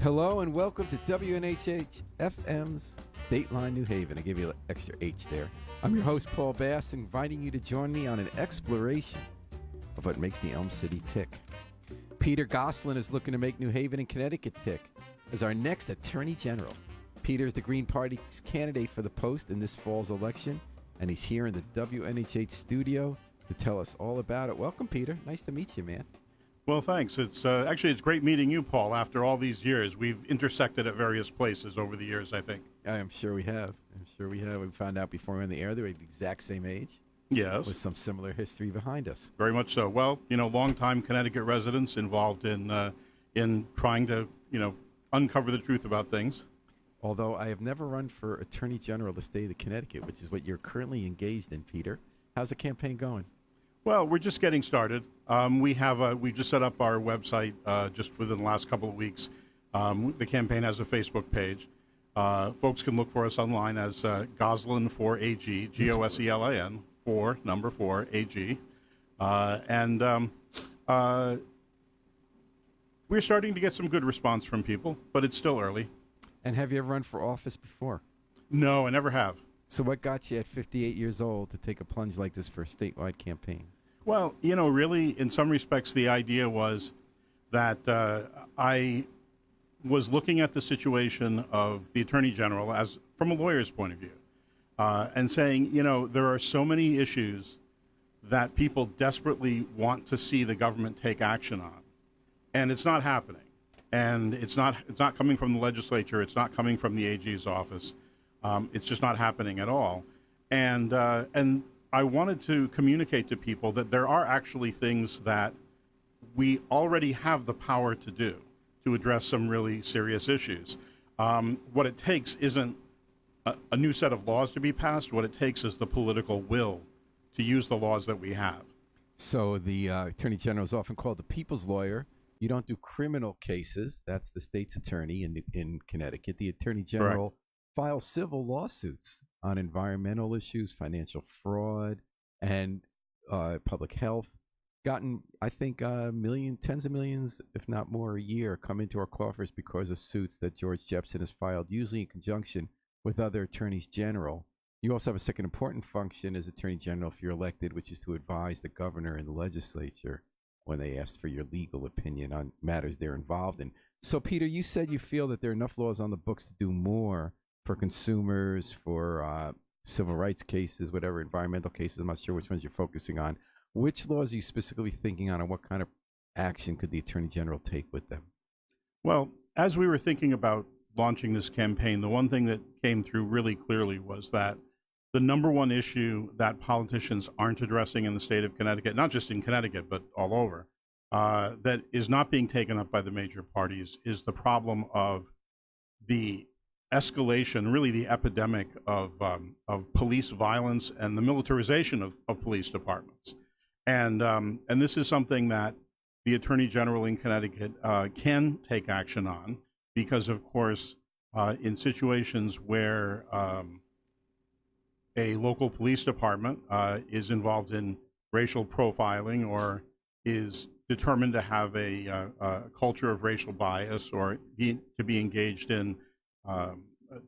Hello and welcome to WNHH FM's Dateline New Haven. I gave you an extra H there. I'm your host, Paul Bass, inviting you to join me on an exploration of what makes the Elm City tick. Peter Goselin is looking to make New Haven and Connecticut tick as our next Attorney General. Peter is the Green Party's candidate for the post in this fall's election, and he's here in the WNHH studio to tell us all about it. Welcome, Peter. Nice to meet you, man. Well, thanks. It's great meeting you, Paul. After all these years, we've intersected at various places over the years, I think. I'm sure we have. We found out before we were on the air they were the exact same age. Yes. With some similar history behind us. Very much so. Well, longtime Connecticut residents involved in trying to, uncover the truth about things. Although I have never run for Attorney General of the state of Connecticut, which is what you're currently engaged in, Peter. How's the campaign going? Well, we're just getting started. We just set up our website just within the last couple of weeks. The campaign has a Facebook page. Folks can look for us online as Goselin 4AG, Goselin 4AG. We're starting to get some good response from people, but it's still early. And have you ever run for office before? No, I never have. So what got you at 58 years old to take a plunge like this for a statewide campaign? Well, really, in some respects, the idea was that I was looking at the situation of the Attorney General as from a lawyer's point of view and saying, there are so many issues that people desperately want to see the government take action on, and it's not happening. And it's not coming from the legislature. It's not coming from the AG's office. It's just not happening at all. And I wanted to communicate to people that there are actually things that we already have the power to do to address some really serious issues. What it takes isn't a new set of laws to be passed. What it takes is the political will to use the laws that we have. So the Attorney General is often called the people's lawyer. You don't do criminal cases. That's the state's attorney in Connecticut. The Attorney General files civil lawsuits on environmental issues, financial fraud, and public health. Gotten, I think, tens of millions, if not more, a year come into our coffers because of suits that George Jepsen has filed, usually in conjunction with other attorneys general. You also have a second important function as Attorney General if you're elected, which is to advise the governor and the legislature when they ask for your legal opinion on matters they're involved in. So, Peter, you said you feel that there are enough laws on the books to do more for consumers, for civil rights cases, whatever, environmental cases. I'm not sure which ones you're focusing on. Which laws are you specifically thinking on, and what kind of action could the Attorney General take with them? Well, as we were thinking about launching this campaign, the one thing that came through really clearly was that the number one issue that politicians aren't addressing in the state of Connecticut, not just in Connecticut, but all over, that is not being taken up by the major parties, is the problem of the escalation, really the epidemic of police violence and the militarization of police departments. And this is something that the Attorney General in Connecticut can take action on because, of course, in situations where a local police department is involved in racial profiling or is determined to have a culture of racial bias or to be engaged in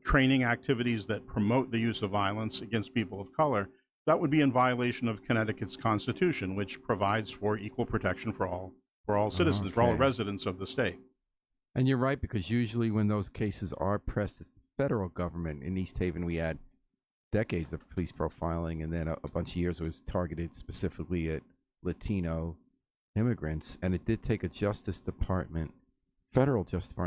training activities that promote the use of violence against people of color, that would be in violation of Connecticut's Constitution, which provides for equal protection for all citizens, for all residents of the state. And you're right, because usually when those cases are pressed, it's the federal government. In East Haven, we had decades of police profiling, and then a bunch of years it was targeted specifically at Latino immigrants. And it did take a federal Justice Department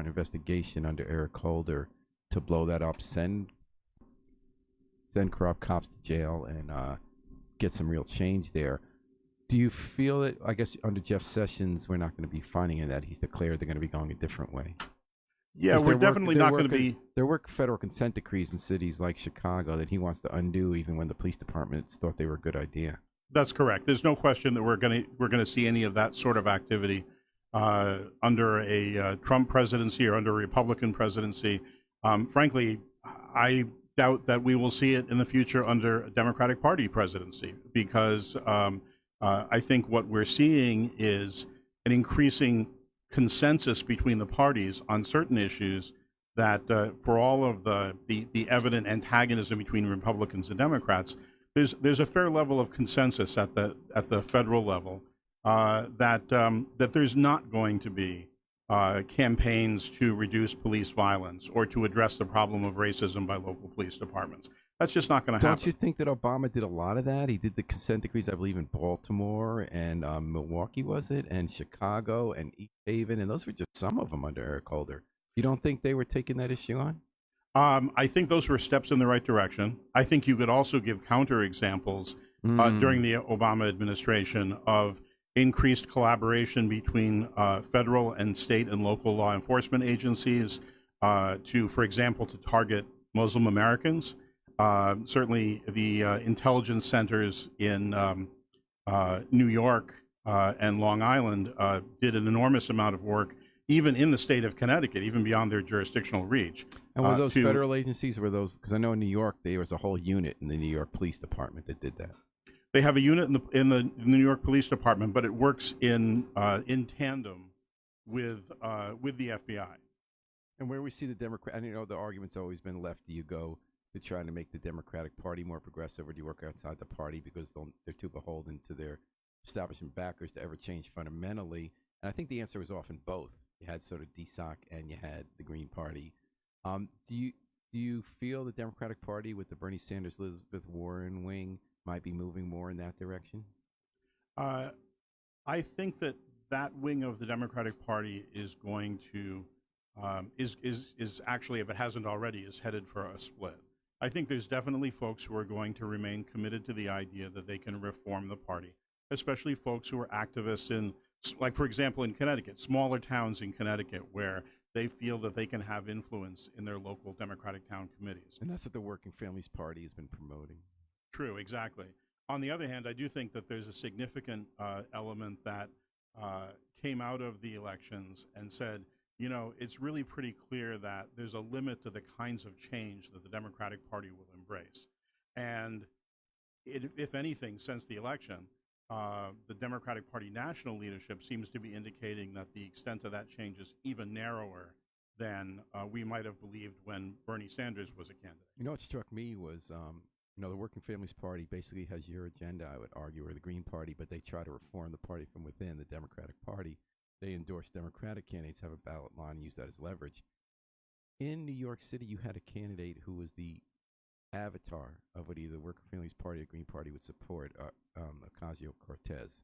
investigation under Eric Holder to blow that up, send corrupt cops to jail, and get some real change there. Do you feel that, I guess, under Jeff Sessions, we're not going to be finding that he's declared they're going to be going a different way? Yeah, we're definitely not going to be. There were federal consent decrees in cities like Chicago that he wants to undo, even when the police departments thought they were a good idea. That's correct. There's no question that we're going to see any of that sort of activity under a Trump presidency or under a Republican presidency. Frankly, I doubt that we will see it in the future under a Democratic Party presidency because I think what we're seeing is an increasing consensus between the parties on certain issues, that for all of the evident antagonism between Republicans and Democrats, there's a fair level of consensus at the federal level, that there's not going to be campaigns to reduce police violence or to address the problem of racism by local police departments. That's just not going to happen. Don't you think that Obama did a lot of that? He did the consent decrees, I believe, in Baltimore and Milwaukee, was it? And Chicago and East Haven. And those were just some of them under Eric Holder. You don't think they were taking that issue on? I think those were steps in the right direction. I think you could also give counterexamples during the Obama administration of increased collaboration between federal and state and local law enforcement agencies for example, to target Muslim Americans. Certainly the intelligence centers in New York and Long Island did an enormous amount of work, even in the state of Connecticut, even beyond their jurisdictional reach. And were those federal agencies, or were those, because I know in New York there was a whole unit in the New York Police Department that did that. They have a unit in the New York Police Department, but it works in tandem with the FBI. And where we see the Democrat, and the argument's always been, left do you go to try to make the Democratic Party more progressive, or do you work outside the party because they're too beholden to their establishment backers to ever change fundamentally? And I think the answer was often both. You had sort of DSOC and you had the Green Party. Do you feel the Democratic Party with the Bernie Sanders, Elizabeth Warren wing might be moving more in that direction? I think that wing of the Democratic Party is going to is actually, if it hasn't already, is headed for a split. I think there's definitely folks who are going to remain committed to the idea that they can reform the party, especially folks who are activists in, like, for example, in Connecticut, smaller towns in Connecticut where they feel that they can have influence in their local Democratic town committees. And that's what the Working Families Party has been promoting. True, exactly. On the other hand, I do think that there's a significant element that came out of the elections and said, it's really pretty clear that there's a limit to the kinds of change that the Democratic Party will embrace. And if anything, since the election, the Democratic Party national leadership seems to be indicating that the extent of that change is even narrower than we might have believed when Bernie Sanders was a candidate. What struck me was, the Working Families Party basically has your agenda, I would argue, or the Green Party, but they try to reform the party from within. The Democratic Party, they endorse Democratic candidates, have a ballot line, and use that as leverage. In New York City, you had a candidate who was the avatar of what either the Working Families Party or Green Party would support, Ocasio-Cortez.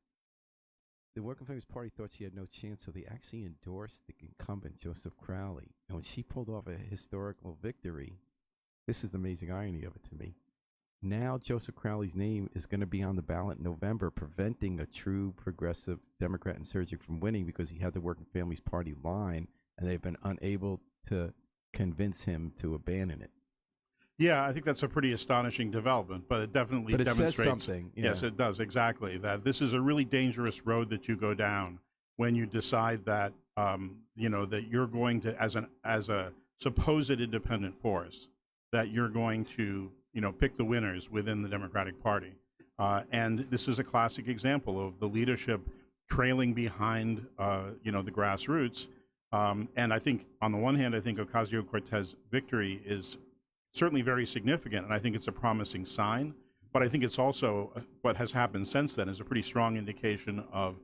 The Working Families Party thought she had no chance, so they actually endorsed the incumbent, Joseph Crowley. And when she pulled off a historical victory, this is the amazing irony of it to me. Now Joseph Crowley's name is going to be on the ballot in November, preventing a true progressive Democrat insurgent from winning because he had the Working Families Party line, and they've been unable to convince him to abandon it. Yeah, I think that's a pretty astonishing development, but it definitely demonstrates says something. Yeah. Yes, it does, exactly. That this is a really dangerous road that you go down when you decide that that you're going to, as a supposed independent force, that you're going to pick the winners within the Democratic Party. And this is a classic example of the leadership trailing behind the grassroots. And I think, on the one hand, I think Ocasio-Cortez victory is certainly very significant, and I think it's a promising sign. But I think it's also, what has happened since then is a pretty strong indication of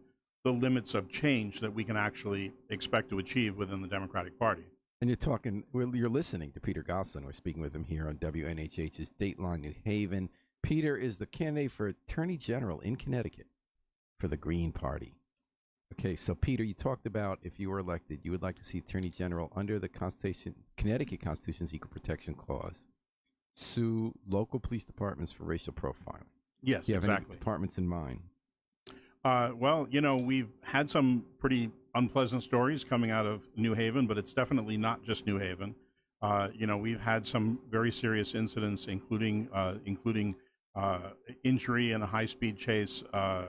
the limits of change that we can actually expect to achieve within the Democratic Party. And you're listening to Peter Goselin. We're speaking with him here on WNHH's Dateline New Haven. Peter is the candidate for Attorney General in Connecticut for the Green Party. Okay, so Peter, you talked about, if you were elected, you would like to see Attorney General under the Connecticut Constitution's Equal Protection Clause sue local police departments for racial profiling. Yes, Do you have exactly. any departments in mind? Well, we've had some pretty unpleasant stories coming out of New Haven, but it's definitely not just New Haven. We've had some very serious incidents, including injury in a high-speed chase, a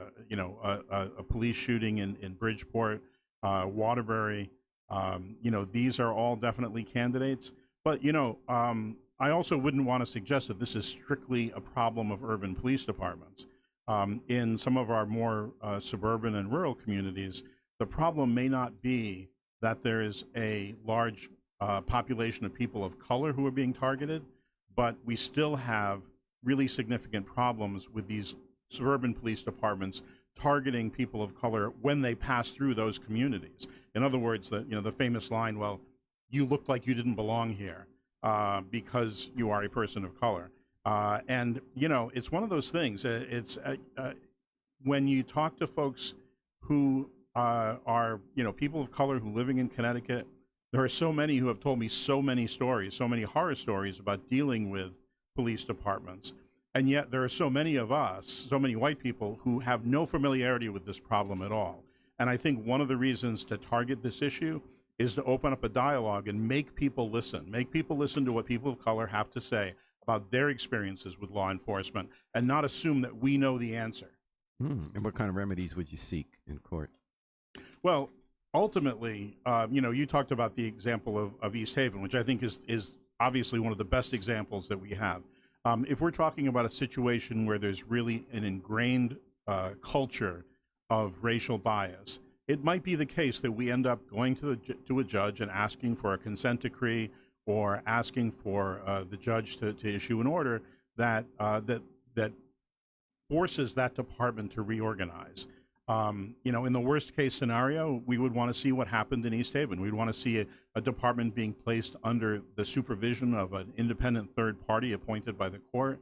police shooting in Bridgeport, Waterbury. These are all definitely candidates. But, I also wouldn't want to suggest that this is strictly a problem of urban police departments. In some of our more suburban and rural communities, the problem may not be that there is a large population of people of color who are being targeted, but we still have really significant problems with these suburban police departments targeting people of color when they pass through those communities. In other words, the famous line, "Well, you look like you didn't belong here because you are a person of color." And it's one of those things. When you talk to folks who are people of color who living in Connecticut, there are so many who have told me so many stories, so many horror stories about dealing with police departments. And yet there are so many of us, so many white people, who have no familiarity with this problem at all. And I think one of the reasons to target this issue is to open up a dialogue and make people listen to what people of color have to say about their experiences with law enforcement, and not assume that we know the answer. And what kind of remedies would you seek in court? Well, ultimately, you talked about the example of East Haven, which I think is obviously one of the best examples that we have. If we're talking about a situation where there's really an ingrained culture of racial bias, it might be the case that we end up going to a judge and asking for a consent decree, or asking for the judge to issue an order that forces that department to reorganize. In the worst case scenario, we would want to see what happened in East Haven. We'd want to see a department being placed under the supervision of an independent third party appointed by the court,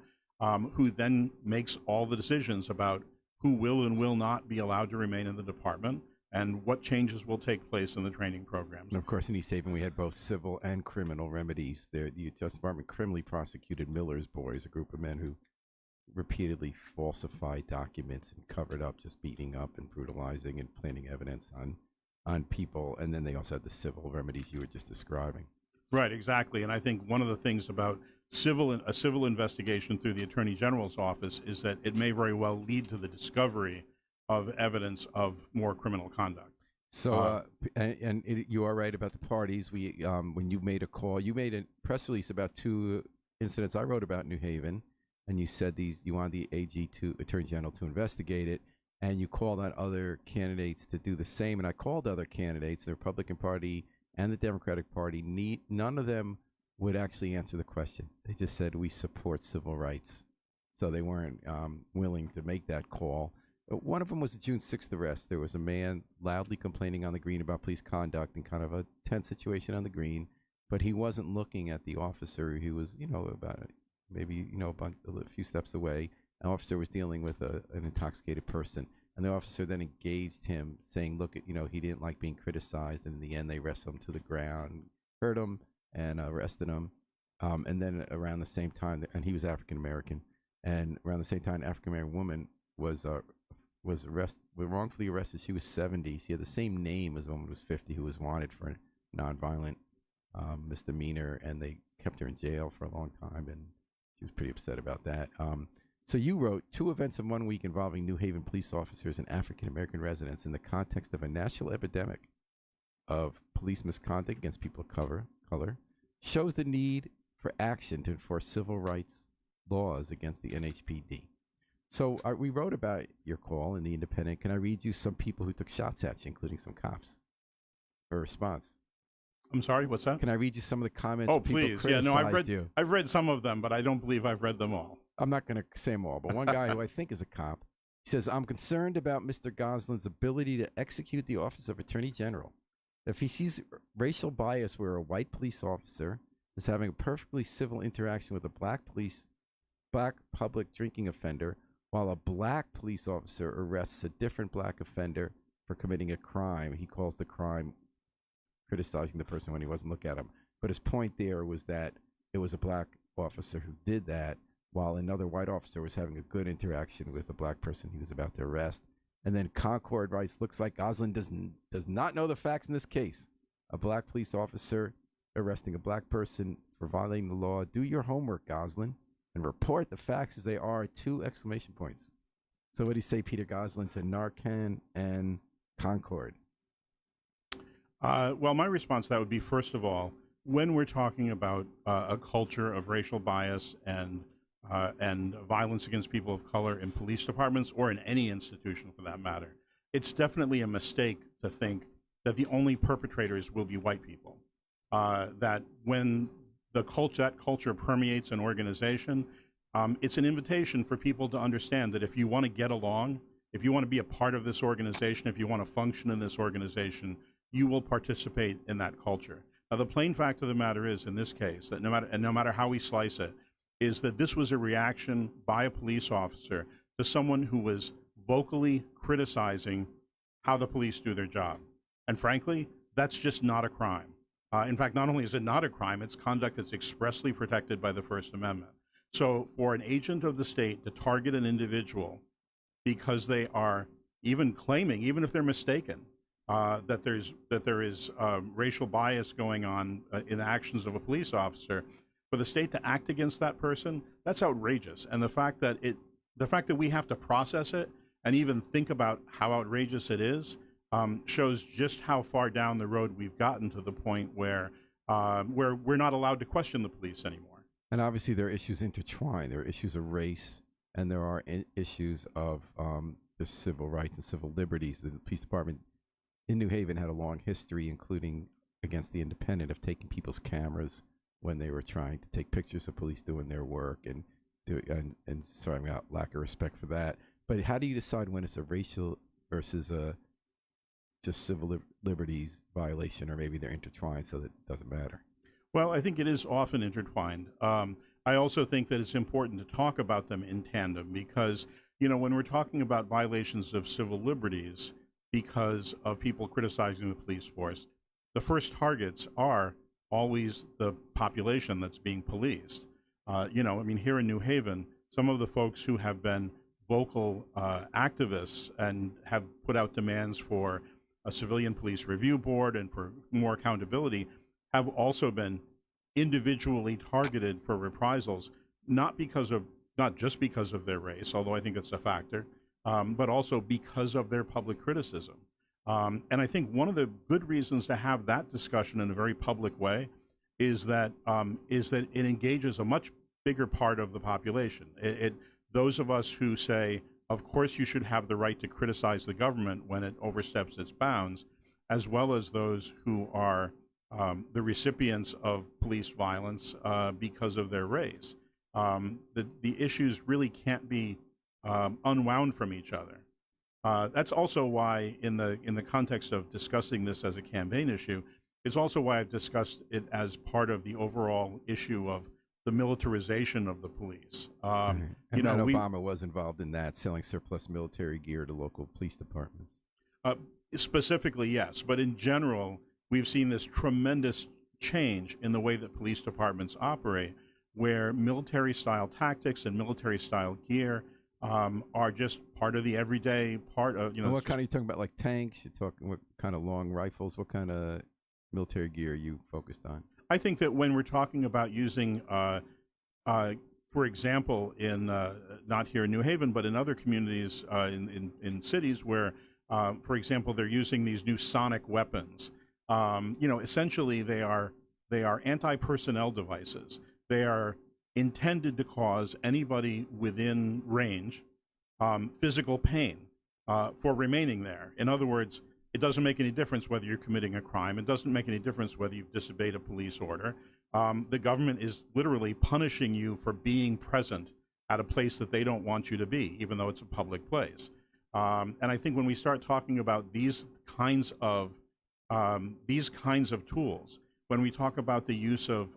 who then makes all the decisions about who will and will not be allowed to remain in the department, and what changes will take place in the training programs. And of course, in East Haven, we had both civil and criminal remedies. The Justice Department criminally prosecuted Miller's Boys, a group of men who repeatedly falsified documents and covered up, just beating up and brutalizing and planting evidence on people. And then they also had the civil remedies you were just describing. Right, exactly. And I think one of the things about a civil investigation through the Attorney General's office is that it may very well lead to the discovery of evidence of more criminal conduct. So, you are right about the parties. When you made a call, you made a press release about two incidents I wrote about in New Haven, and you said you wanted the Attorney General to investigate it, and you called on other candidates to do the same. And I called other candidates, the Republican Party and the Democratic Party. None of them would actually answer the question. They just said, we support civil rights. So they weren't willing to make that call. One of them was a June 6th arrest. There was a man loudly complaining on the green about police conduct and kind of a tense situation on the green, but he wasn't looking at the officer. He was, about maybe, a few steps away. An officer was dealing with an intoxicated person, and the officer then engaged him, saying, look, he didn't like being criticized, and in the end they wrestled him to the ground, hurt him, and arrested him. And then around the same time, and he was African American, and around the same time, an African American woman was wrongfully arrested. She was 70. She had the same name as a woman who was 50 who was wanted for a nonviolent misdemeanor, and they kept her in jail for a long time, and she was pretty upset about that. So you wrote, two events in 1 week involving New Haven police officers and African-American residents in the context of a national epidemic of police misconduct against people of color shows the need for action to enforce civil rights laws against the NHPD. So we wrote about your call in The Independent. Can I read you some people who took shots at you, including some cops, for a response? I'm sorry, what's that? Can I read you some of the comments? Oh, please. Yeah, no, I've read some of them, but I don't believe I've read them all. I'm not going to say them all, but one guy who I think is a cop, he says, I'm concerned about Mr. Goselin's ability to execute the office of Attorney General. If he sees racial bias where a white police officer is having a perfectly civil interaction with a black public drinking offender, while a black police officer arrests a different black offender for committing a crime, he calls the crime criticizing the person when he wasn't looking at him. But his point there was that it was a black officer who did that, while another white officer was having a good interaction with a black person he was about to arrest. And then Concord writes, looks like Goselin does not know the facts in this case. A black police officer arresting a black person for violating the law. Do your homework, Goselin, and report the facts as they are, 2 exclamation points. So what do you say, Peter Goselin, to Narcan and Concord? Well, my response to that would be, first of all, when we're talking about a culture of racial bias and violence against people of color in police departments or in any institution for that matter, it's definitely a mistake to think that the only perpetrators will be white people. That when that culture permeates an organization, it's an invitation for people to understand that if you want to get along, if you want to be a part of this organization, if you want to function in this organization, you will participate in that culture. Now, the plain fact of the matter is, in this case, that no matter how we slice it, is that this was a reaction by a police officer to someone who was vocally criticizing how the police do their job. And frankly, that's just not a crime. In fact, not only is it not a crime, it's conduct that's expressly protected by the First Amendment. So for an agent of the state to target an individual because they are even claiming, even if they're mistaken, that there is racial bias going on in the actions of a police officer, for the state to act against that person, that's outrageous. And the fact that we have to process it and even think about how outrageous it is shows just how far down the road we've gotten, to the point where we're not allowed to question the police anymore. And obviously, there are issues intertwined. There are issues of race, and there are issues of the civil rights and civil liberties. The police department in New Haven had a long history, including against the Independent, of taking people's cameras when they were trying to take pictures of police doing their work, and sorry about lack of respect for that. But how do you decide when it's a racial versus a just civil liberties violation, or maybe they're intertwined so that it doesn't matter? Well, I think it is often intertwined. I also think that it's important to talk about them in tandem, because, when we're talking about violations of civil liberties because of people criticizing the police force, the first targets are always the population that's being policed. Here in New Haven, some of the folks who have been vocal activists and have put out demands for a civilian police review board and for more accountability have also been individually targeted for reprisals, not just because of their race, although I think it's a factor, but also because of their public criticism. And I think one of the good reasons to have that discussion in a very public way is that it engages a much bigger part of the population. Those of us who say, of course, you should have the right to criticize the government when it oversteps its bounds, as well as those who are the recipients of police violence because of their race. The issues really can't be unwound from each other. That's also why, in the context of discussing this as a campaign issue, it's also why I've discussed it as part of the overall issue of the militarization of the police. And Obama was involved in that, selling surplus military gear to local police departments. Specifically, yes, but in general, we've seen this tremendous change in the way that police departments operate, where military-style tactics and military-style gear are just part of the everyday part of, And what kind are you talking about, like tanks? You're talking what kind of long rifles? What kind of military gear are you focused on? I think that when we're talking about using, for example, in not here in New Haven, but in other communities in cities where, for example, they're using these new sonic weapons. Essentially they are anti-personnel devices. They are intended to cause anybody within range physical pain for remaining there. In other words, it doesn't make any difference whether you're committing a crime. It doesn't make any difference whether you've disobeyed a police order. The government is literally punishing you for being present at a place that they don't want you to be, even though it's a public place. And I think when we start talking about these kinds of tools, when we talk about the use of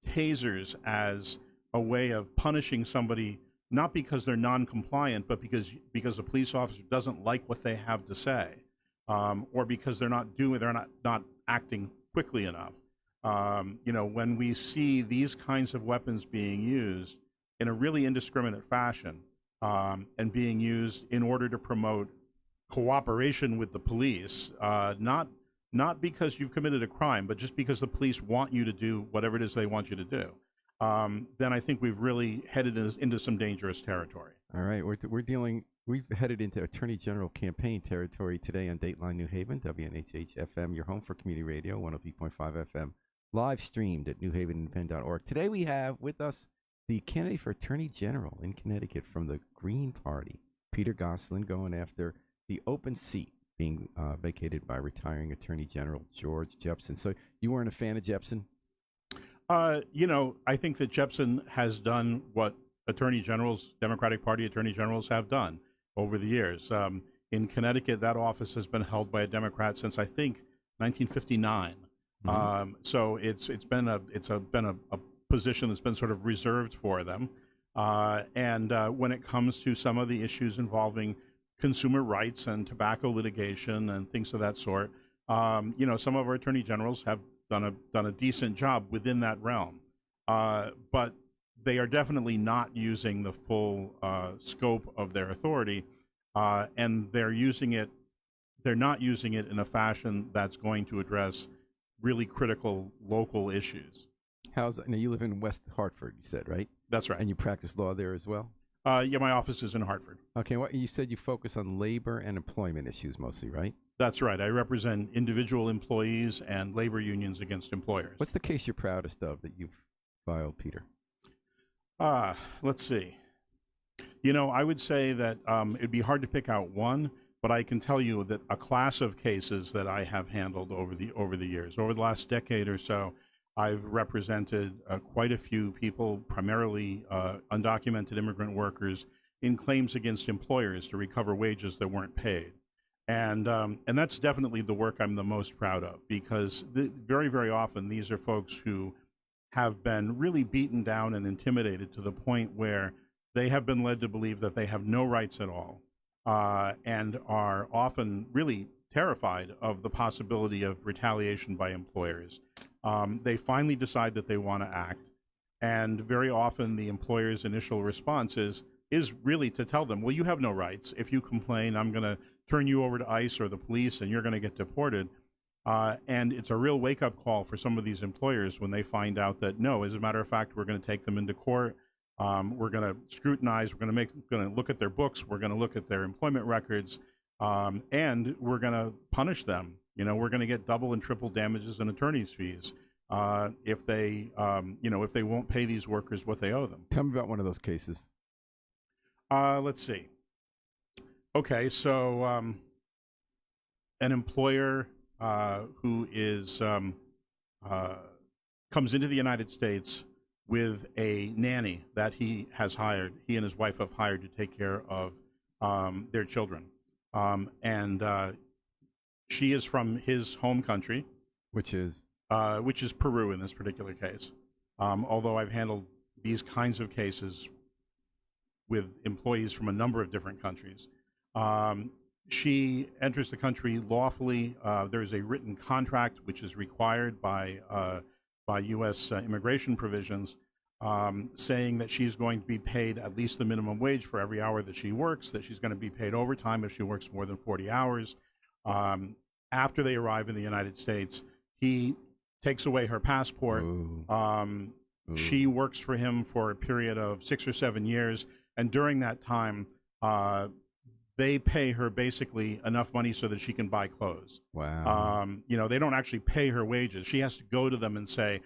tasers as a way of punishing somebody, not because they're non-compliant, but because a police officer doesn't like what they have to say, or because they're not acting quickly enough. When we see these kinds of weapons being used in a really indiscriminate fashion, and being used in order to promote cooperation with the police, not because you've committed a crime, but just because the police want you to do whatever it is they want you to do, then I think we've really headed into some dangerous territory. All right, we've headed into Attorney General campaign territory today on Dateline New Haven, WNHH FM, your home for community radio, 103.5 FM, live streamed at newhavenindependent.org. Today we have with us the candidate for Attorney General in Connecticut from the Green Party, Peter Goselin, going after the open seat being vacated by retiring Attorney General George Jepsen. So you weren't a fan of Jepsen? I think that Jepsen has done what attorney generals, Democratic Party attorney generals, have done over the years. In Connecticut, that office has been held by a Democrat since I think 1959. So it's been a position that's been sort of reserved for them. And when it comes to some of the issues involving consumer rights and tobacco litigation and things of that sort, some of our attorney generals have done a decent job within that realm, but they are definitely not using the full scope of their authority, and they're not using it in a fashion that's going to address really critical local issues. Now you live in West Hartford, you said, right? That's right. And you practice law there as well? Yeah, my office is in Hartford. Okay, you said you focus on labor and employment issues mostly, right? That's right. I represent individual employees and labor unions against employers. What's the case you're proudest of that you've filed, Peter? Let's see. I would say that it'd be hard to pick out one, but I can tell you that a class of cases that I have handled over the years, over the last decade or so, I've represented quite a few people, primarily undocumented immigrant workers, in claims against employers to recover wages that weren't paid. And that's definitely the work I'm the most proud of, because very, very often these are folks who have been really beaten down and intimidated to the point where they have been led to believe that they have no rights at all, and are often really terrified of the possibility of retaliation by employers. They finally decide that they want to act, and very often the employer's initial response is really to tell them, well, you have no rights. If you complain, I'm going to turn you over to ICE or the police, and you're going to get deported. And it's a real wake-up call for some of these employers when they find out that, no, as a matter of fact, we're going to take them into court. We're going to scrutinize. We're going to look at their books. We're going to look at their employment records, and we're going to punish them. We're going to get double and triple damages and attorney's fees if they won't pay these workers what they owe them. Tell me about one of those cases. Let's see. Okay, so an employer who comes into the United States with a nanny that he and his wife have hired to take care of their children, and she is from his home country, which is Peru in this particular case. Although I've handled these kinds of cases with employees from a number of different countries. She enters the country lawfully. There is a written contract which is required by U.S. Immigration provisions, saying that she's going to be paid at least the minimum wage for every hour that she works, that she's going to be paid overtime if she works more than 40 hours. After they arrive in the United States, he takes away her passport. She works for him for a period of 6 or 7 years, and during that time, they pay her basically enough money so that she can buy clothes. Wow. They don't actually pay her wages. She has to go to them and say,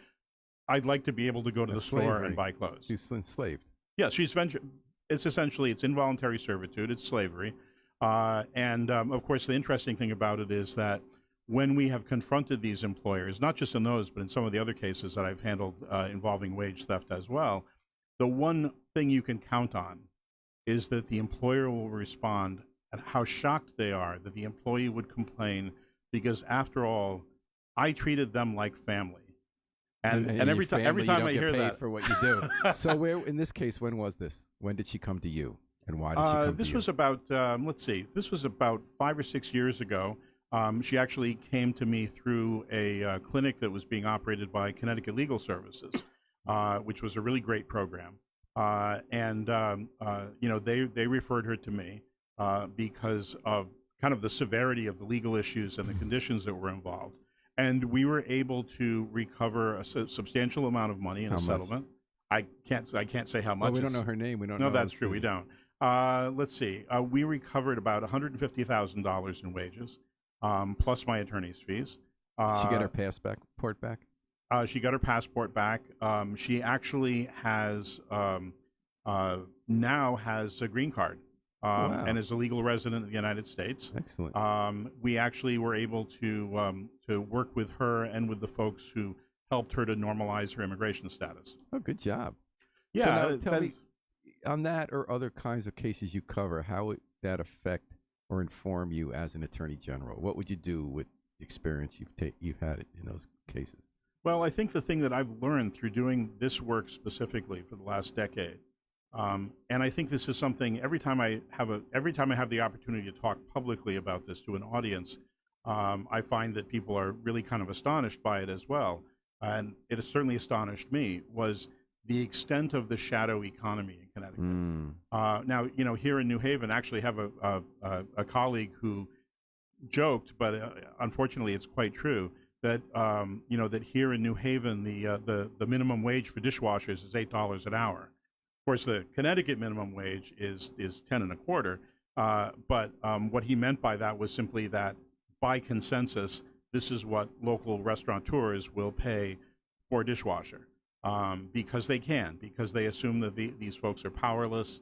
I'd like to be able to go to the store and buy clothes. She's enslaved. Yeah, it's involuntary servitude. It's slavery. Of course, the interesting thing about it is that when we have confronted these employers, not just in those, but in some of the other cases that I've handled involving wage theft as well, the one thing you can count on is that the employer will respond and how shocked they are that the employee would complain, because after all, I treated them like family. And every time I hear that, for what you do. So in this case, when was this? When did she come to you, and why did she come to you? This was about this was about 5 or 6 years ago. She actually came to me through a clinic that was being operated by Connecticut Legal Services, which was a really great program. They referred her to me because of kind of the severity of the legal issues and the conditions that were involved. And we were able to recover a substantial amount of money in a settlement. I can't say how much. Well, we don't know her name. We don't know. No, that's true. We don't. Let's see. We recovered about $150,000 in wages, plus my attorney's fees. Did she get her passport back? She got her passport back. She actually has now has a green card. Wow. and is a legal resident of the United States. Excellent. We actually were able to work with her and with the folks who helped her to normalize her immigration status. Oh, good job. So now Yeah, tell me, on that or other kinds of cases you cover, how would that affect or inform you as an attorney general? What would you do with the experience you've had in those cases? well, I think the thing that I've learned through doing this work specifically for the last decade, and I think this is something every time I have the opportunity to talk publicly about this to an audience, I find that people are really kind of astonished by it as well, and it has certainly astonished me. Was the extent of the shadow economy in Connecticut. Now, here in New Haven, I actually have a colleague who joked, but unfortunately, it's quite true that that here in New Haven, the minimum wage for dishwashers is $8 an hour. Of course, the Connecticut minimum wage is 10 and a quarter. But what he meant by that was simply that by consensus, this is what local restaurateurs will pay for a dishwasher because they can, because they assume that these folks are powerless,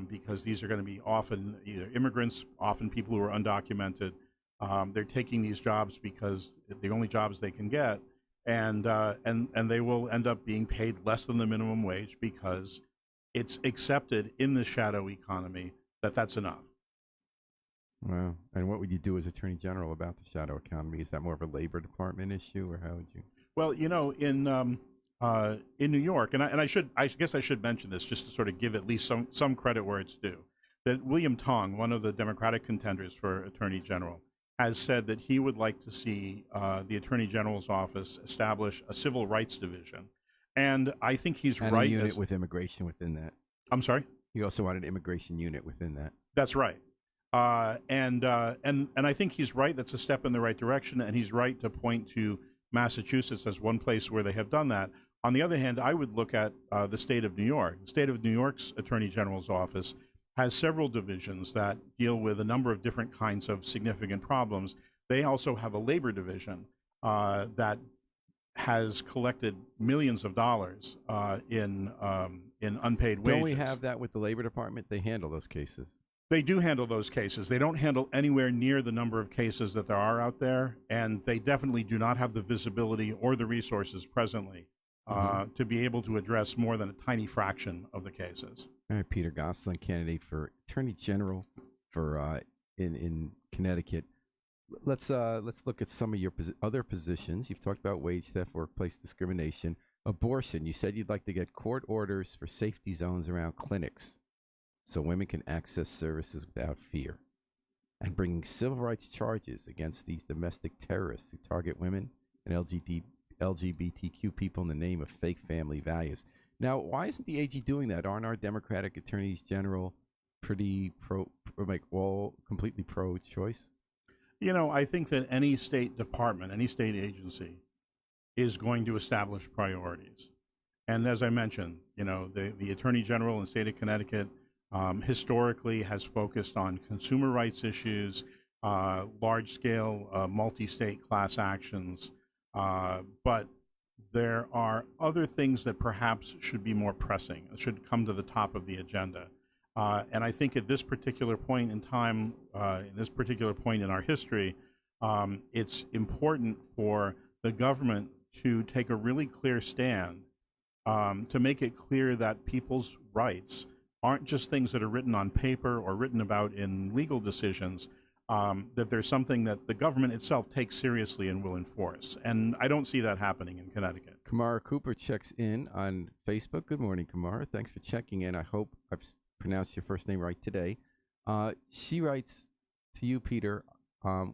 because these are going to be often either immigrants, often people who are undocumented. They're taking these jobs because they're the only jobs they can get, and they will end up being paid less than the minimum wage because it's accepted in the shadow economy that that's enough. Wow. And what would you do as Attorney General about the shadow economy? Is that more of a Labor Department issue, or how would you? Well, in New York, and I guess I should mention this just to sort of give at least some credit where it's due, that William Tong, one of the Democratic contenders for Attorney General, has said that he would like to see the Attorney General's office establish a civil rights division. And I think he's and right. A unit with immigration within that. I'm sorry? He also wanted an immigration unit within that. That's right. And I think he's right. That's a step in the right direction. And he's right to point to Massachusetts as one place where they have done that. On the other hand, I would look at the state of New York. The state of New York's Attorney General's office has several divisions that deal with a number of different kinds of significant problems. They also have a labor division that has collected millions of dollars in unpaid wages. Don't we have that with the Labor Department? They handle those cases. They do handle those cases. They don't handle anywhere near the number of cases that there are out there, and they definitely do not have the visibility or the resources presently to be able to address more than a tiny fraction of the cases. All right, Peter Goselin, candidate for Attorney General for in Connecticut. Let's look at some of your other positions. You've talked about wage theft, workplace discrimination, abortion. You said you'd like to get court orders for safety zones around clinics so women can access services without fear, and bringing civil rights charges against these domestic terrorists who target women and LGBTQ people in the name of fake family values. Now, why isn't the AG doing that? Aren't our Democratic attorneys general pretty completely pro-choice? I think that any state department, any state agency is going to establish priorities. And as I mentioned, the Attorney General in the state of Connecticut historically has focused on consumer rights issues, large-scale multi-state class actions, but there are other things that perhaps should be more pressing, should come to the top of the agenda. And I think at this particular point in time, in this particular point in our history, it's important for the government to take a really clear stand to make it clear that people's rights aren't just things that are written on paper or written about in legal decisions, that there's something that the government itself takes seriously and will enforce. And I don't see that happening in Connecticut. Kamara Cooper checks in on Facebook. Good morning, Kamara. Thanks for checking in. I hope I've pronounced your first name right today. She writes to you, Peter,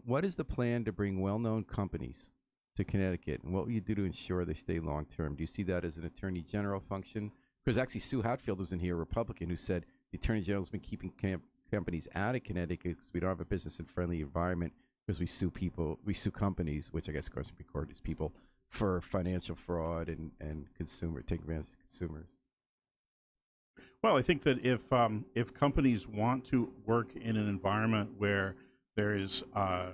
what is the plan to bring well-known companies to Connecticut, and what will you do to ensure they stay long-term? Do you see that as an Attorney General function? Because actually Sue Hatfield was in here, a Republican, who said the Attorney General's been keeping companies out of Connecticut because we don't have a business-friendly environment because we sue companies, which I guess, of course, Supreme Court is people, for financial fraud and take advantage of consumers. Well, I think that if companies want to work in an environment where there is a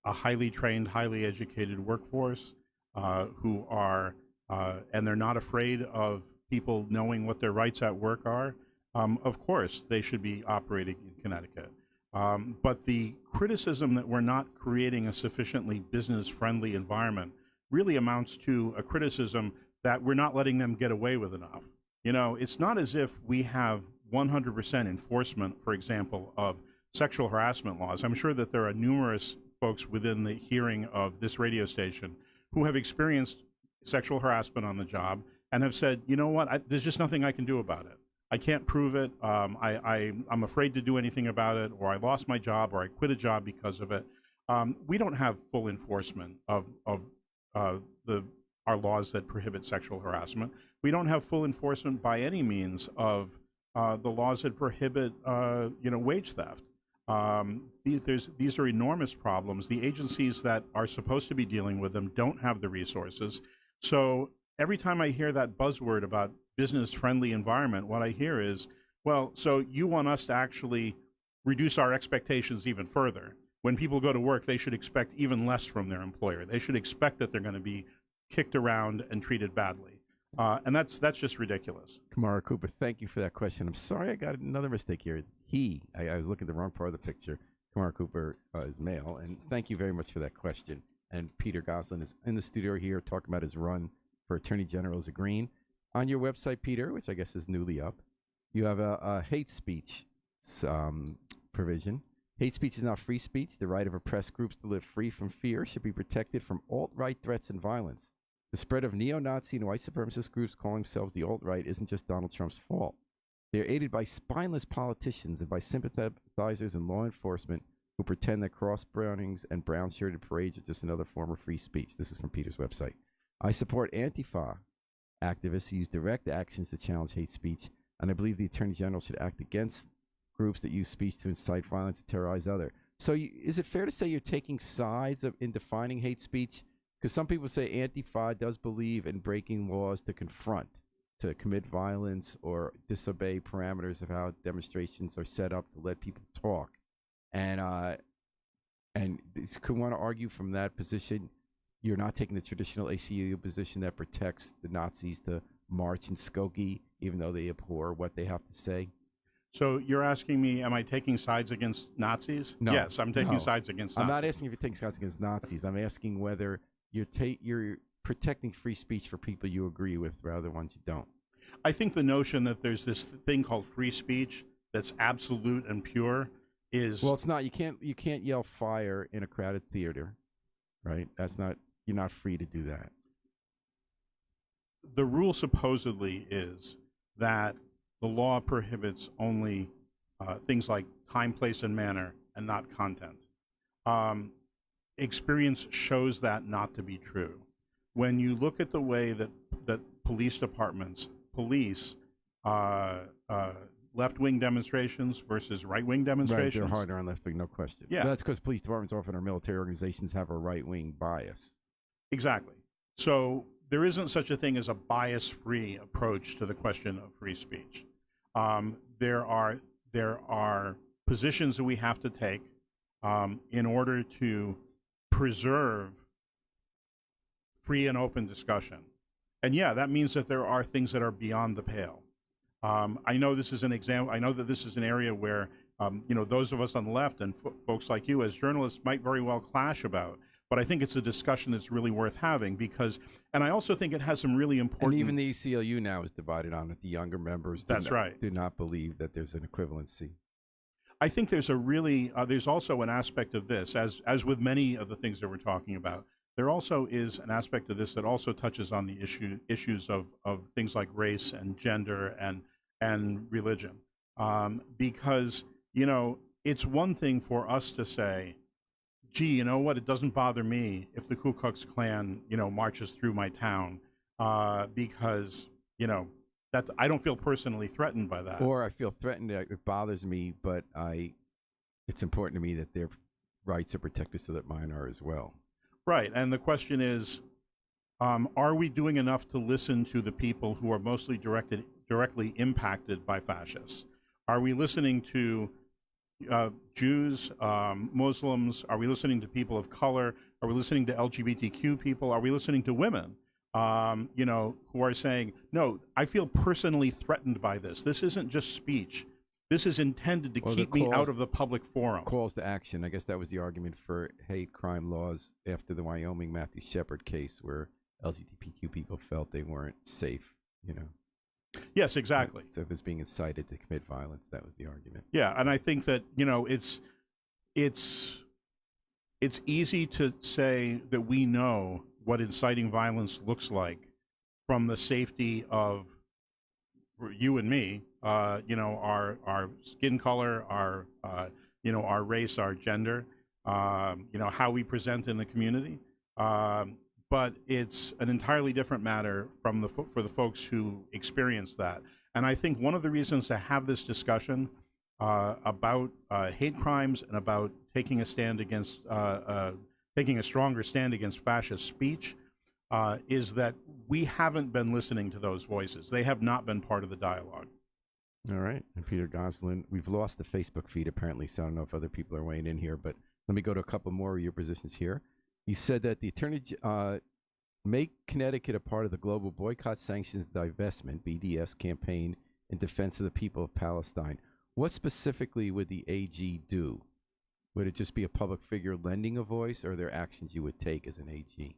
highly trained, highly educated workforce who are, and they're not afraid of people knowing what their rights at work are, of course they should be operating in Connecticut. But the criticism that we're not creating a sufficiently business-friendly environment really amounts to a criticism that we're not letting them get away with enough. It's not as if we have 100% enforcement, for example, of sexual harassment laws. I'm sure that there are numerous folks within the hearing of this radio station who have experienced sexual harassment on the job and have said, you know what, there's just nothing I can do about it. I can't prove it. I'm afraid to do anything about it, or I lost my job, or I quit a job because of it. We don't have full enforcement of our laws that prohibit sexual harassment. We don't have full enforcement by any means of the laws that prohibit wage theft. These are enormous problems. The agencies that are supposed to be dealing with them don't have the resources. So every time I hear that buzzword about business-friendly environment, what I hear is, well, so you want us to actually reduce our expectations even further. When people go to work, they should expect even less from their employer. They should expect that they're going to be kicked around and treated badly. And that's just ridiculous. Kamara Cooper, thank you for that question. I'm sorry I got another mistake here. I was looking at the wrong part of the picture. Kamara Cooper is male, and thank you very much for that question. And Peter Goselin is in the studio here talking about his run for Attorney General as a Green. On your website, Peter, which I guess is newly up, you have a hate speech provision. Hate speech is not free speech. The right of oppressed groups to live free from fear should be protected from alt-right threats and violence. The spread of neo-Nazi and white supremacist groups calling themselves the alt-right isn't just Donald Trump's fault. They are aided by spineless politicians and by sympathizers and law enforcement who pretend that cross-brownings and brown-shirted parades are just another form of free speech. This is from Peter's website. I support Antifa activists who use direct actions to challenge hate speech, and I believe the Attorney General should act against groups that use speech to incite violence and terrorize others. So is it fair to say you're taking sides in defining hate speech? Because some people say Antifa does believe in breaking laws to confront, to commit violence or disobey parameters of how demonstrations are set up to let people talk. And could want to argue from that position, you're not taking the traditional ACLU position that protects the Nazis to march in Skokie, even though they abhor what they have to say? So you're asking me, am I taking sides against Nazis? No. Yes, I'm taking sides against Nazis. I'm not asking if you're taking sides against Nazis. I'm asking whether you're protecting free speech for people you agree with rather than ones you don't. I think the notion that there's this thing called free speech that's absolute and pure is... Well, it's not. You can't yell fire in a crowded theater, right? You're not free to do that. The rule supposedly is that the law prohibits only things like time, place, and manner, and not content. Experience shows that not to be true. When you look at the way that police departments police left-wing demonstrations versus right-wing demonstrations. Right, they're harder on left-wing, no question. Yeah. But that's because police departments often, or military organizations, have a right-wing bias. Exactly. So there isn't such a thing as a bias-free approach to the question of free speech. There are positions that we have to take in order to preserve free and open discussion. And yeah, that means that there are things that are beyond the pale. I know this is an example. I know that this is an area where those of us on the left and folks like you as journalists might very well clash about. But I think it's a discussion that's really worth having because, and I also think it has some really important. And even the ACLU now is divided on it. The younger members do not believe that there's an equivalency. I think there's there's also an aspect of this, as with many of the things that we're talking about. There also is an aspect of this that also touches on the issues of things like race and gender and religion, because it's one thing for us to say, gee, you know what? It doesn't bother me if the Ku Klux Klan marches through my town because that I don't feel personally threatened by that. Or I feel threatened. It bothers me, but it's important to me that their rights are protected so that mine are as well. Right, and the question is, are we doing enough to listen to the people who are mostly directly impacted by fascists? Are we listening to Jews, Muslims? Are we listening to people of color? Are we listening to LGBTQ people? Are we listening to women? who are saying, no, I feel personally threatened by this. This isn't just speech. This is intended to keep me out of the public forum. Calls to action. I guess that was the argument for hate crime laws after the Wyoming Matthew Shepard case, where LGBTQ people felt they weren't safe. Yes, exactly. So if it's being incited to commit violence, that was the argument. Yeah, and I think that it's easy to say that we know what inciting violence looks like from the safety of you and me, our skin color, our race, our gender, how we present in the community. But it's an entirely different matter for the folks who experience that. And I think one of the reasons to have this discussion about hate crimes and about taking a stand against taking a stronger stand against fascist speech is that we haven't been listening to those voices. They have not been part of the dialogue. All right. And Peter Goselin, we've lost the Facebook feed apparently, so I don't know if other people are weighing in here, but let me go to a couple more of your positions here. You said that the attorney make Connecticut a part of the global boycott, sanctions, divestment (BDS) campaign in defense of the people of Palestine. What specifically would the AG do? Would it just be a public figure lending a voice, or are there actions you would take as an AG?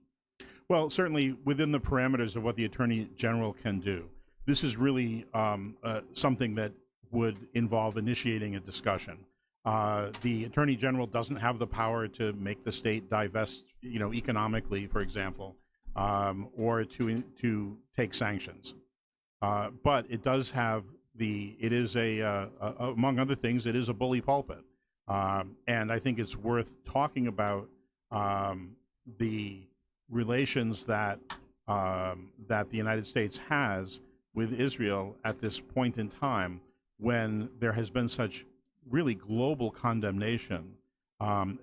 Well, certainly within the parameters of what the Attorney General can do. This is really something that would involve initiating a discussion. The Attorney General doesn't have the power to make the state divest, economically, for example, or to take sanctions. But it does have among other things, it is a bully pulpit. And I think it's worth talking about the relations that the United States has with Israel at this point in time, when there has been such really global condemnation,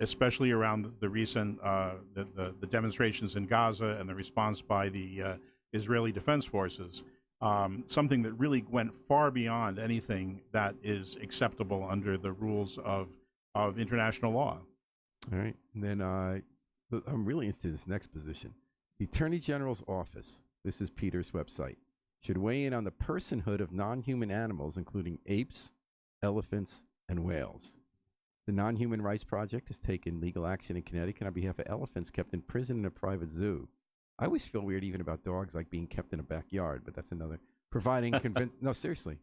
especially around the recent the demonstrations in Gaza and the response by the Israeli Defense Forces, something that really went far beyond anything that is acceptable under the rules of international law. All right. And then I'm really interested in this next position. The Attorney General's office, this is Peter's website, should weigh in on the personhood of non-human animals, including apes, elephants, and whales. The Non-Human Rights Project has taken legal action in Connecticut on behalf of elephants kept in prison in a private zoo. I always feel weird even about dogs like being kept in a backyard, but that's another. No, seriously.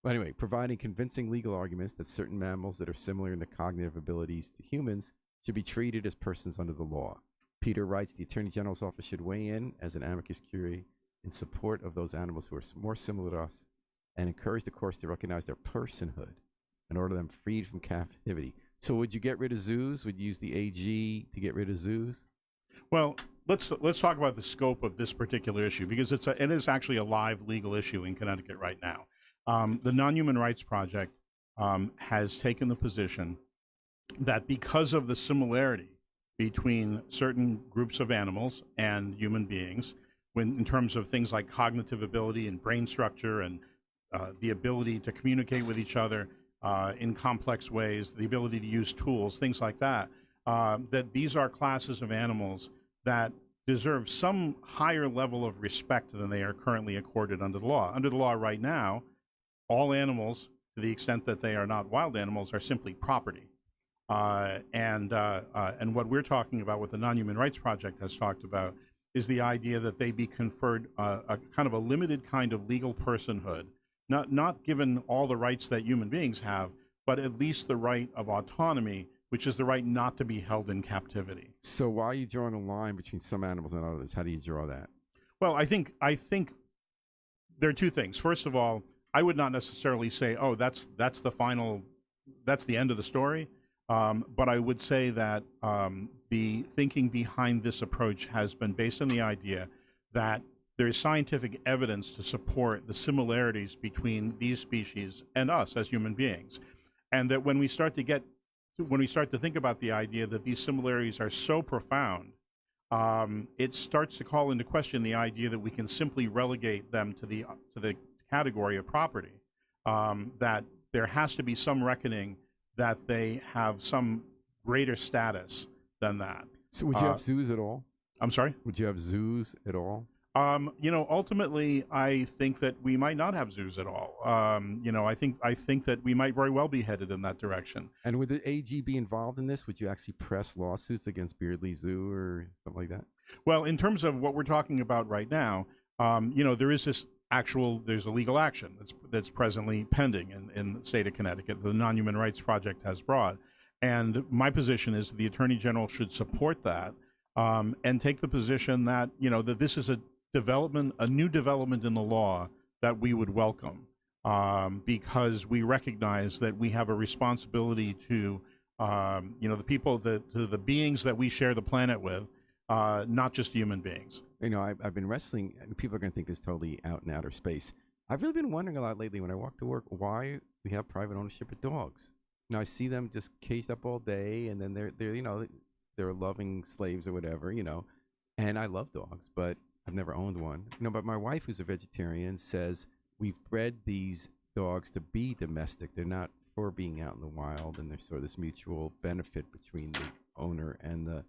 But anyway, providing convincing legal arguments that certain mammals that are similar in their cognitive abilities to humans should be treated as persons under the law. Peter writes, the Attorney General's office should weigh in as an amicus curiae in support of those animals who are more similar to us and encourage the courts to recognize their personhood and order them freed from captivity. So would you get rid of zoos? Would you use the AG to get rid of zoos? Well, let's talk about the scope of this particular issue, because it is actually a live legal issue in Connecticut right now. The Non-Human Rights Project has taken the position that because of the similarity between certain groups of animals and human beings, in terms of things like cognitive ability and brain structure and the ability to communicate with each other in complex ways, the ability to use tools, things like that, that these are classes of animals that deserve some higher level of respect than they are currently accorded under the law. Under the law right now, all animals, to the extent that they are not wild animals, are simply property. And what we're talking about, what the Non-Human Rights Project has talked about, is the idea that they be conferred a kind of a limited kind of legal personhood, not given all the rights that human beings have, but at least the right of autonomy, which is the right not to be held in captivity. So why are you drawing a line between some animals and others? How do you draw that? Well, I think there are two things. First of all, I would not necessarily say, oh, that's the end of the story. But I would say that the thinking behind this approach has been based on the idea that there is scientific evidence to support the similarities between these species and us as human beings, and that when we start to think about the idea that these similarities are so profound, it starts to call into question the idea that we can simply relegate them to the category of property. That there has to be some reckoning that they have some greater status than that. So would you have zoos at all? I'm sorry? Would you have zoos at all? Ultimately, I think that we might not have zoos at all. I think that we might very well be headed in that direction. And would the AG be involved in this? Would you actually press lawsuits against Beardley Zoo or something like that? Well, in terms of what we're talking about right now, there is there's a legal action that's presently pending in the state of Connecticut. The Non-Human Rights Project has brought, and my position is the Attorney General should support that, and take the position that that this is a new development in the law that we would welcome, because we recognize that we have a responsibility to the people, to the beings that we share the planet with, not just human beings. I've been wrestling, and people are going to think this is totally out in outer space. I've really been wondering a lot lately when I walk to work why we have private ownership of dogs. I see them just caged up all day, and then they're loving slaves or whatever, And I love dogs, but I've never owned one. But my wife, who's a vegetarian, says we've bred these dogs to be domestic. They're not for being out in the wild, and there's sort of this mutual benefit between the owner and the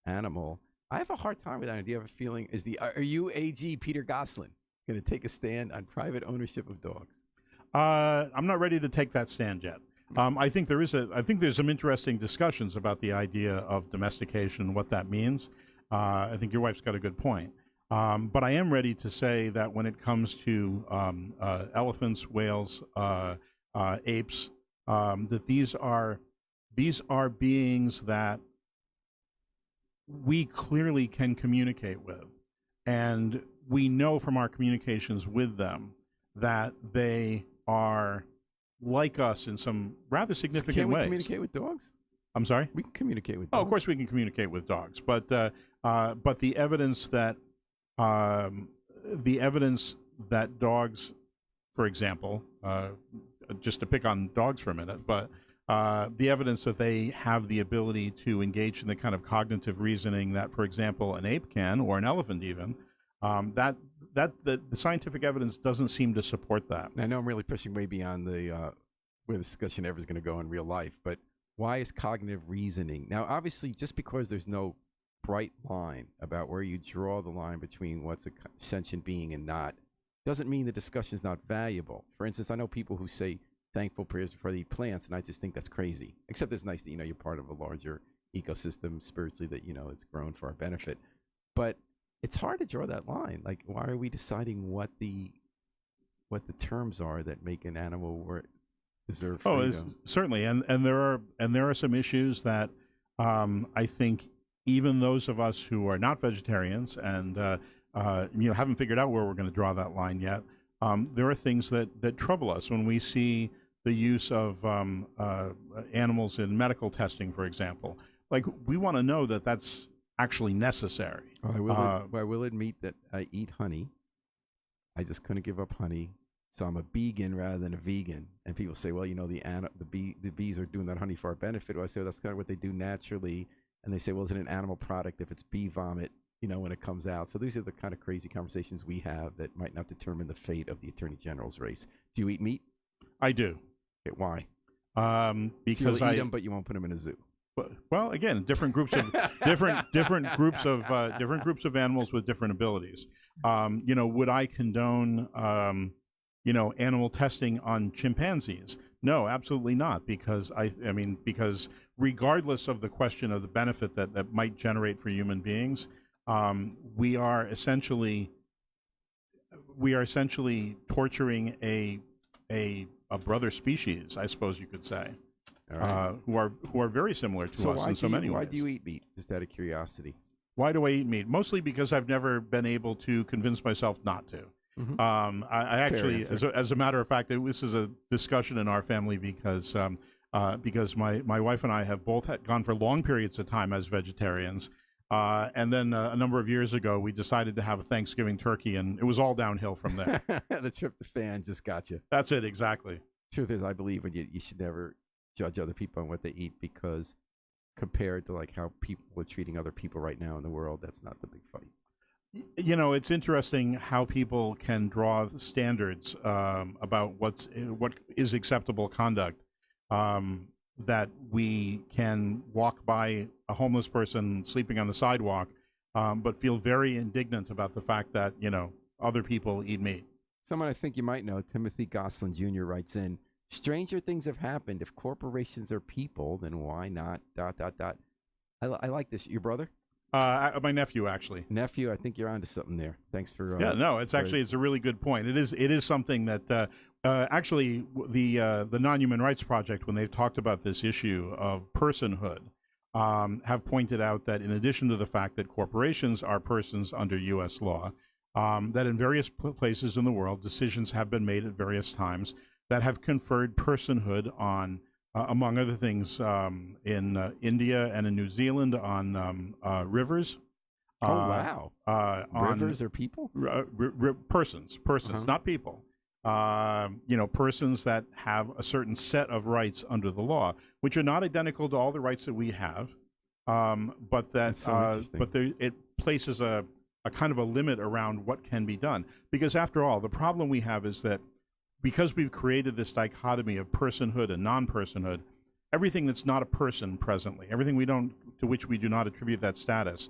animal. I have a hard time with that. Do you have a feeling? Are you AG Peter Goselin going to take a stand on private ownership of dogs? I'm not ready to take that stand yet. I think there's some interesting discussions about the idea of domestication and what that means. I think your wife's got a good point. But I am ready to say that when it comes to elephants, whales, apes, that these are beings that we clearly can communicate with, and we know from our communications with them that they are like us in some rather significant ways. Can we communicate with dogs? I'm sorry? We can communicate with dogs. Oh, of course we can communicate with dogs, but the evidence that dogs, for example, just to pick on dogs for a minute, but the evidence that they have the ability to engage in the kind of cognitive reasoning that, for example, an ape can, or an elephant even, that the scientific evidence doesn't seem to support that. I know I'm really pushing way beyond where the discussion ever is going to go in real life, but why is cognitive reasoning? Now, obviously, just because there's no bright line about where you draw the line between what's a sentient being and not, doesn't mean the discussion is not valuable. For instance, I know people who say thankful prayers before they eat plants, and I just think that's crazy. Except it's nice that you're part of a larger ecosystem spiritually that it's grown for our benefit. But it's hard to draw that line. Like, why are we deciding what the terms are that make an animal deserve freedom? Certainly, and there are some issues that I think even those of us who are not vegetarians and haven't figured out where we're going to draw that line yet. There are things that trouble us when we see the use of animals in medical testing, for example. Like, we want to know that that's actually necessary. I will admit that I eat honey. I just couldn't give up honey, so I'm a vegan rather than a vegan. And people say, well, the bees are doing that honey for our benefit. Well, I say, well, that's kind of what they do naturally. And they say, well, is it an animal product if it's bee vomit, when it comes out? So these are the kind of crazy conversations we have that might not determine the fate of the Attorney General's race. Do you eat meat? I do. Okay, why? Because so you'll eat them, but you won't put them in a zoo. Well, again, different groups of different groups of animals with different abilities. Would I condone animal testing on chimpanzees? No, absolutely not. Because because regardless of the question of the benefit that might generate for human beings, we are essentially torturing a brother species, I suppose you could say. Right. Who are very similar to us in so many ways. Why do you eat meat? Just out of curiosity. Why do I eat meat? Mostly because I've never been able to convince myself not to. Mm-hmm. I actually, as a matter of fact, this is a discussion in our family because my wife and I have both gone for long periods of time as vegetarians. And then a number of years ago, we decided to have a Thanksgiving turkey, and it was all downhill from there. The tryptophan just got you. That's it, exactly. Truth is, I believe you should never judge other people on what they eat, because compared to like how people are treating other people right now in the world, that's not the big fight. It's interesting how people can draw standards about what is acceptable conduct. That we can walk by a homeless person sleeping on the sidewalk but feel very indignant about the fact that other people eat meat. Someone I think you might know, Timothy Goselin Jr. writes in, stranger things have happened. If corporations are people, then why not ... I like this. Your brother? My nephew, actually. Nephew, I think you're onto something there. Thanks for... yeah, no, it's a really good point. It is something that actually the Non-Human Rights Project, when they've talked about this issue of personhood, have pointed out that in addition to the fact that corporations are persons under U.S. law, that in various places in the world, decisions have been made at various times that have conferred personhood on, among other things, in India and in New Zealand on rivers. Oh, wow. Rivers are people? Persons, not people. Persons that have a certain set of rights under the law, which are not identical to all the rights that we have, but it places a kind of a limit around what can be done. Because after all, the problem we have is that because we've created this dichotomy of personhood and non-personhood, everything that's not a person presently, everything to which we do not attribute that status,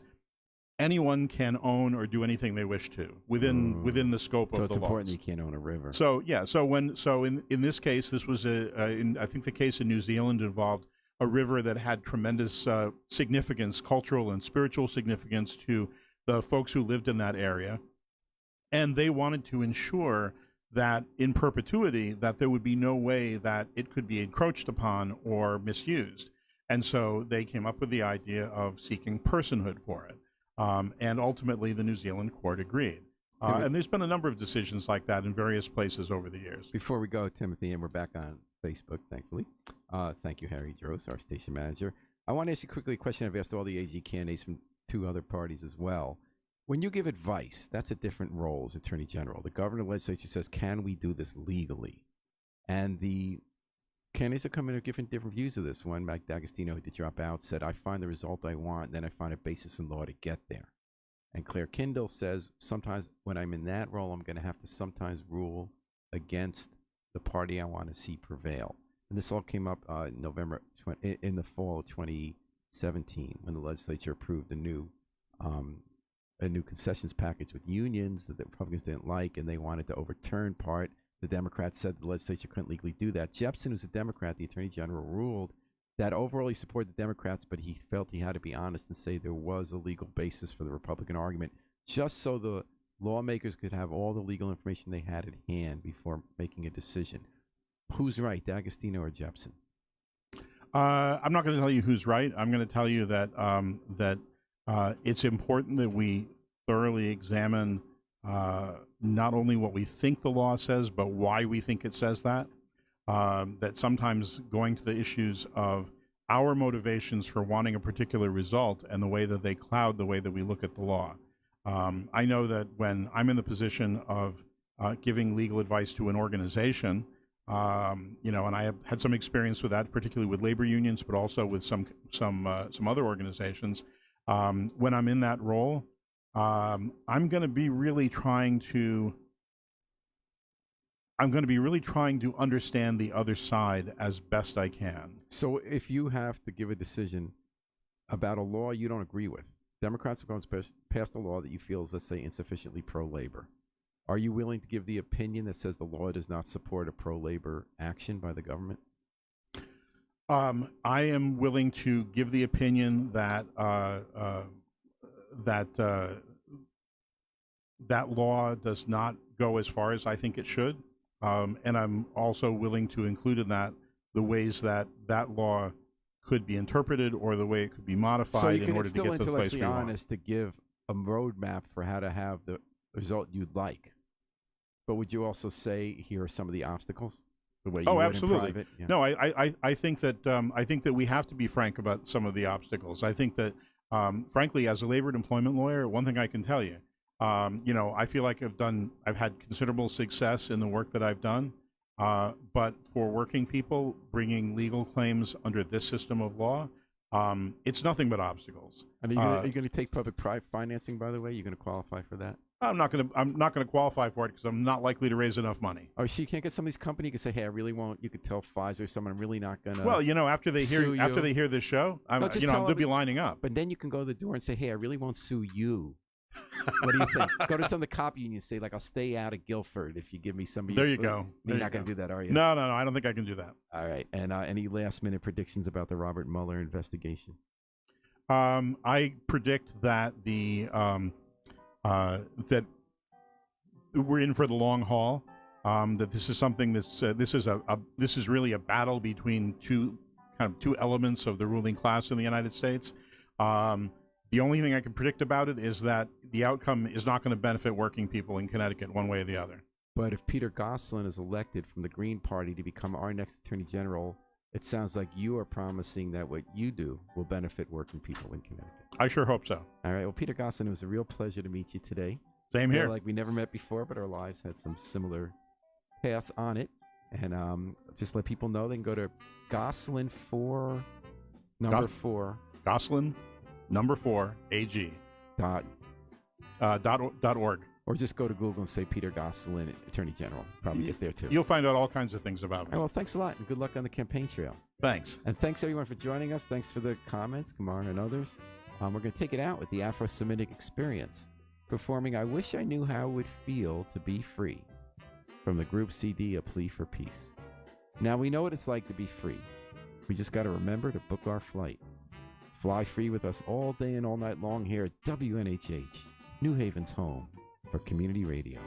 anyone can own or do anything they wish to within the scope of the law. So it's important that you can't own a river. So yeah, in this case, this was I think the case in New Zealand involved a river that had tremendous significance, cultural and spiritual significance to the folks who lived in that area, and they wanted to ensure that in perpetuity that there would be no way that it could be encroached upon or misused. And so they came up with the idea of seeking personhood for it. And ultimately the New Zealand court agreed. And there's been a number of decisions like that in various places over the years. Before we go, Timothy, and we're back on Facebook, thankfully. Thank you, Harry Droz, our station manager. I want to ask you quickly a question I've asked all the AG candidates from 2 other parties as well. When you give advice, that's a different role as Attorney General. The governor of the legislature says, can we do this legally? And the candidates are coming and giving different views of this. One, Mike D'Agostino, who did drop out, said, I find the result I want, then I find a basis in law to get there. And Claire Kindle says, sometimes when I'm in that role, I'm going to have to sometimes rule against the party I want to see prevail. And this all came up in the fall of 2017 when the legislature approved a new concessions package with unions that the Republicans didn't like, and they wanted to overturn part. The Democrats said the legislature couldn't legally do that. Jepsen, who's a Democrat, the Attorney General, ruled that overall he supported the Democrats, but he felt he had to be honest and say there was a legal basis for the Republican argument, just so the lawmakers could have all the legal information they had at hand before making a decision. Who's right, D'Agostino or Jepsen? I'm not going to tell you who's right. I'm going to tell you that it's important that we thoroughly examine not only what we think the law says, but why we think it says that. That sometimes going to the issues of our motivations for wanting a particular result and the way that they cloud the way that we look at the law. I know that when I'm in the position of giving legal advice to an organization, and I have had some experience with that, particularly with labor unions, but also with some other organizations. When I'm in that role, I'm going to be really trying to understand the other side as best I can. So if you have to give a decision about a law you don't agree with, Democrats are going to pass a law that you feel is, let's say, insufficiently pro-labor. Are you willing to give the opinion that says the law does not support a pro-labor action by the government? I am willing to give the opinion that that law does not go as far as I think it should, and I'm also willing to include in that the ways that law could be interpreted or the way it could be modified in order to get to the place we want. So you can still intellectually honest to give a roadmap for how to have the result you'd like, but would you also say here are some of the obstacles? The way you would absolutely. In private? Yeah. No, I think that we have to be frank about some of the obstacles. I think that, frankly, as a labor and employment lawyer, one thing I can tell you, I feel like I've had considerable success in the work that I've done. But for working people, bringing legal claims under this system of law, it's nothing but obstacles. And are you going to take public-private financing, by the way? You're going to qualify for that? I'm not gonna qualify for it because I'm not likely to raise enough money. Oh, so you can't get somebody's company. You can say, hey, I really won't. You could tell Pfizer or someone, I'm really not gonna. Well, after they sue hear this show, they'll be lining up. But then you can go to the door and say, hey, I really won't sue you. What do you think? Go to some of the cop unions, say, like, I'll stay out of Guilford if you give me some of your There you food. go. You're not going to do that, are you? No. I don't think I can do that. All right. And any last-minute predictions about the Robert Mueller investigation? I predict that that we're in for the long haul. That this is something this is really a battle between two elements of the ruling class in the United States. The only thing I can predict about it is that the outcome is not going to benefit working people in Connecticut one way or the other. But if Peter Goselin is elected from the Green Party to become our next Attorney General, it sounds like you are promising that what you do will benefit working people in Connecticut. I sure hope so. All right. Well, Peter Goselin, it was a real pleasure to meet you today. Same here. Like we never met before, but our lives had some similar paths on it. And just let people know they can go to Goselin 4 number 4 Goselin number 4 AG dot org. Or just go to Google and say Peter Goselin, Attorney General. Probably get there too. You'll find out all kinds of things about me. All right, well, thanks a lot, and good luck on the campaign trail. Thanks. And thanks everyone for joining us. Thanks for the comments, Kumar and others. We're going to take it out with the Afro-Semitic Experience, performing I Wish I Knew How It Would Feel to Be Free, from the group CD, A Plea for Peace. Now, we know what it's like to be free. We just got to remember to book our flight. Fly free with us all day and all night long here at WNHH, New Haven's home for community radio.